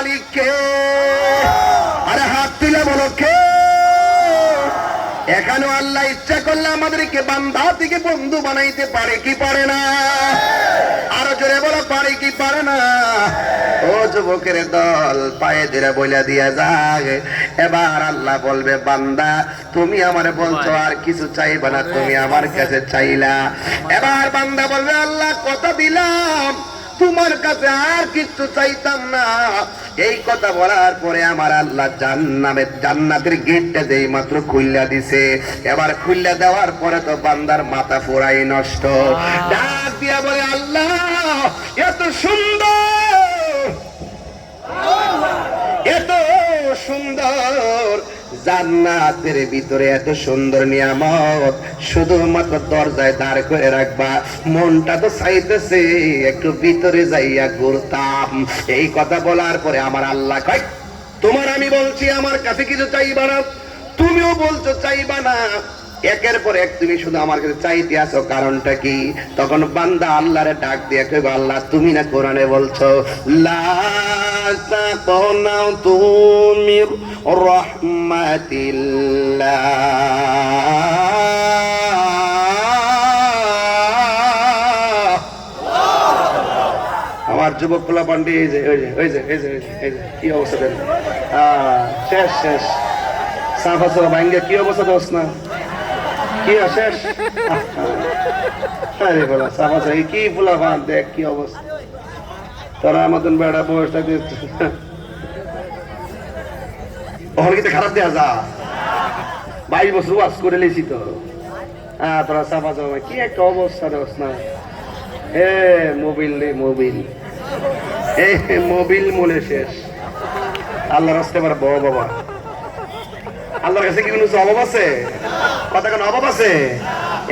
মালিক কে? আরে হাত তুলে বলো কে? এখানেও আল্লাহ ইচ্ছা করলে আমাদেরকে বান্দা থেকে বন্ধু বানাইতে পারে কি পারে না? আরো জোরে বলো, পারে কি পারে না? ও যুবকের দল, পায়ে ধরে বইলা দিয়া যাক, এবার আল্লাহ বলবে বান্দা তুমি আমারে বলছো আর কিছু চাইবা না, তুমি আমার কাছে চাইলা। এবার বান্দা বলবে আল্লাহ কথা দিলাম, তোমার কাছে আর কিছু চাইতাম না। এই কথা বলার পরে আমার আল্লাহ জান্নাতের গেটটা যেই মাত্র খুললা দিছে, এবার খুললা দেওয়ার পরে তো বান্দার মাথা পুরাই নষ্ট। ডাক দিয়া বলে আল্লাহ এত সুন্দর, এত সুন্দর জান্নাতের ভিতরে এত সুন্দর নিয়ামত, শুধুমাত্র দরজায় দাঁড় করে রাখবা, মনটা তো চাইতেছে একটু ভিতরে যাইয়া ঘুরতাম। এই কথা বলার পরে আমার আল্লাহ কয় তোমার আমি বলছি আমার কাছে কিছু চাইবা না, তুমিও বলছো চাইবা না, একের পর এক তুমি শুধু আমার কাছে চাইতে আসো, কারণটা কি? তখন বান্দা আল্লাহরে ডাক দিয়ে কইবে আল্লাহ তুমি না কোরআনে বলছো লা তাকনাতু মির রাহমাতিল্লাহ, আমার যুবক পোলা পান্ডি কি অবস্থা দেন? শেষ শেষ সাফা সাফা ভাঙ্গে কি অবস্থা দোস না কি শেষ? আরে বলা সাফা সাফা কি পোলা পান দেখ কি অবস্থা, তোরা মতন বেড়া বয়স থাকতে ওখানে খারাপ দেয়া যা 22 বছর ওয়াজ করে লেছি তো। তোরা সাফা সাফা কি একটা অবস্থা দোস না। মোবিল রে মোবিল, মোবিল মনে শেষ। আল্লাহ রাস্তে পারবো বাবা, আল্লাহর কাছে কি কোনো অভাব আছে? কথা কেন অভাব আছে?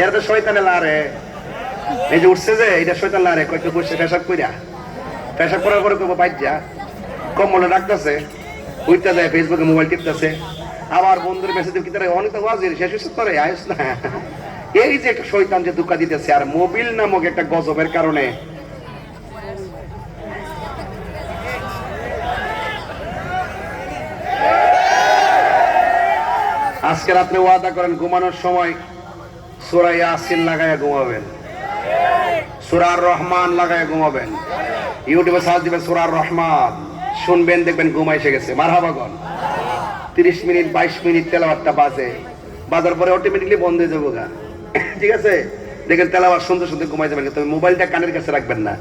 এর তো শয়তানে লারে, এই যে উঠছে যে এটা শয়তান লারে, কয়েকটা বসে পেশাব কইরা, পেশাব করার পরে কইবো বাইর যা, কম্বলে ডাকতেছে, উঠতে যায় ফেসবুকে মোবাইল টিপতেছে, আবার বন্ধুর মেসেজ কি তারা অনেক ওয়াজির শেষ হচ্ছে তোরে আইস না। এই যে একটা শয়তান যে ধোঁকা দিতেছে, আর মোবিল নামক একটা গজবের কারণে আজকে রাত্রে ওয়াদা করেন ঘুমানোর সময় সূরা ইয়াসিন লাগায়া ঘুমাবেন, সূরা আর রহমান লাগায়া ঘুমাবেন, ইউটিউবে সার্চ দিবেন সূরা আর রহমান, শুনবেন দেখবেন ঘুম এসে গেছে। মারহাবা বল। 30 মিনিট 22 মিনিট তেলাওয়াতটা বাজার পরে অটোমেটিকলি বন্ধ হয়ে যাবো গা, ঠিক আছে? দেখেন তেলাওয়াত শুনতে শুনতে ঘুমাই যাবেন, তবে মোবাইলটা কানের কাছে রাখবেন না,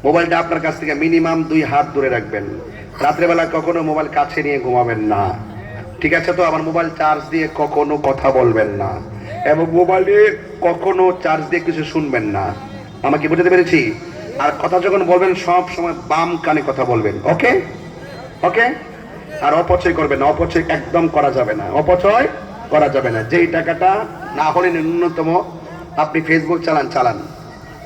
মোবাইলটা আপনার কাছ থেকে মিনিমাম 2 হাত দূরে রাখবেন। রাত্রেবেলা কখনো মোবাইল কাছে নিয়ে ঘুমাবেন না, ঠিক আছে? তো আমার মোবাইল চার্জ দিয়ে কখনো কথা বলবেন না, এবং মোবাইলে কখনো চার্জ দিয়ে কিছু শুনবেন না। আমাকে বুঝতে পেরেছি? আর কথা যখন বলবেন সব সময় বাম কানে কথা বলবেন, ওকে ওকে? আর অপচয় করবেন না, অপচয় একদম করা যাবে না, অপচয় করা যাবে না। যেই টাকাটা না হলে ন্যূনতম আপনি ফেসবুক চালান,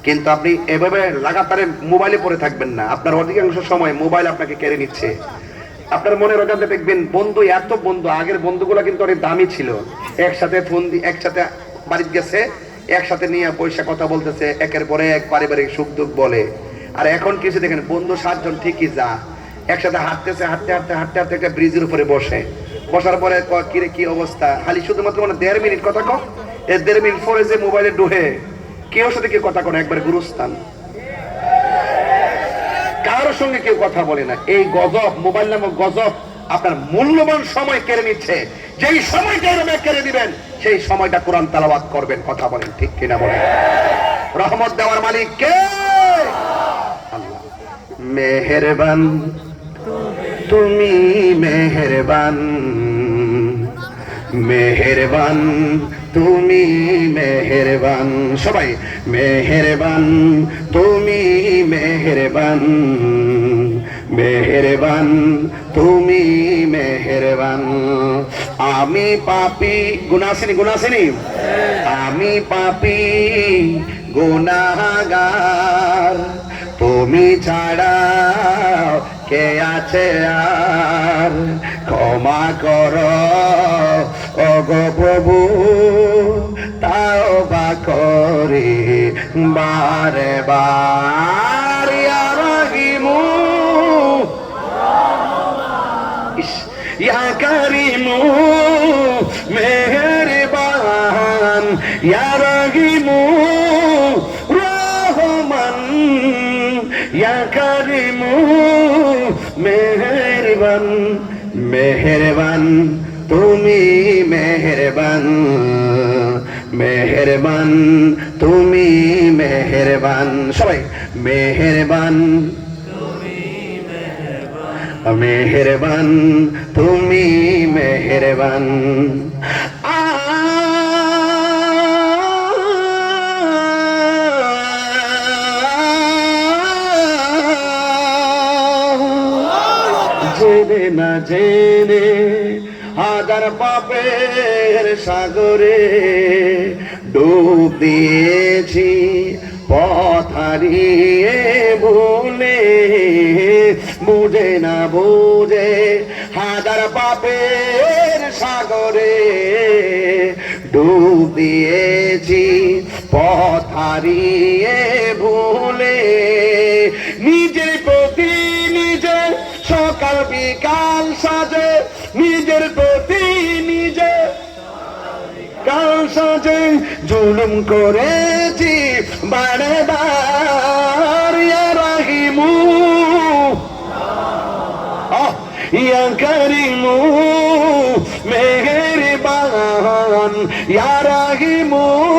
কিন্তু আপনি এভাবে লাগাতারে মোবাইলে পড়ে থাকবেন না, আপনার অধিকাংশ সময় মোবাইল আপনাকে কেড়ে নিচ্ছে। আপনার মনে রাখতে দেখবেন বন্ধু, এত বন্ধু, আগের বন্ধুগুলো কিন্তু অনেক দামি ছিল, একসাথে ফোন দিয়ে একসাথে বাড়িতে গেছে, একসাথে নিয়ে পয়সা কথা বলতেছে, একের পরে এক পারিবারিক সুখ দুঃখ বলে। আর এখন কিছু দেখেন বন্ধু 7 জন ঠিকই যা একসাথে হাঁটতেছে, হাঁটতে হাঁটতে হাঁটতে হাঁটতে একটা ব্রিজের উপরে বসার পরে কিরে কি অবস্থা, খালি শুধুমাত্র মানে 1.5 মিনিট কথা কম, এই 1.5 মিনিট পরে যে মোবাইলে ডুহে কেউ সাথে কেউ কথা কয়, একবার গুরুস্থান, কারোর সঙ্গে কেউ কথা বলে না। এই গজব, মোবাইল নামক গজব আপনার মূল্যবান সময় কেড়ে নিচ্ছে। যেই সময়টা এরকম কেড়ে দিবেন, সেই সময়টা কোরআন তেলাওয়াত করবেন। কথা বলেন ঠিক কিনা বলেন? রহমত দেওয়ার মালিক কে? আল্লাহ। মেহেরবান তুমি, মেহেরবান, মেহেরবান তুমি, মেহেরবান, সবাই মেহেরবান তুমি, মেহেরবান, মেহেরবান তুমি, মেহেরবান। আমি পাপী, গুনাহগার, আমি পাপী গুনাহগার, তুমি ছাড়া কে আছে আর, ক্ষমা করো ওগো প্রভু, তাওবা করি বারে বার, ইয়া রাহিমু ইয়া রাহিমু রহমান ইয়া কারিমু মেহেরবান মেহেরবান তুমি মেহেরবান মেহেরবান তুমি মেহেরবান সবাই মেহেরবান মেহেরবান তুমি মেহেরবান জেনে না জেনে হাজার পাপের সাগরে ডুব দিয়েছি পথ হারিয়ে ভুলে বুঝে না বুঝে হাজার পাপের সাগরে ডুব দিয়েছি পথ হারিয়ে ভুলে নিজের প্রতি নিজে সকাল বিকাল সাজে নিজের প্রতি নিজে কাল সাজে জুলুম করেছি বারে বার ইয়া রাহিমু ইয়া কারিমু মেহেরবান ইয়া রাহিমু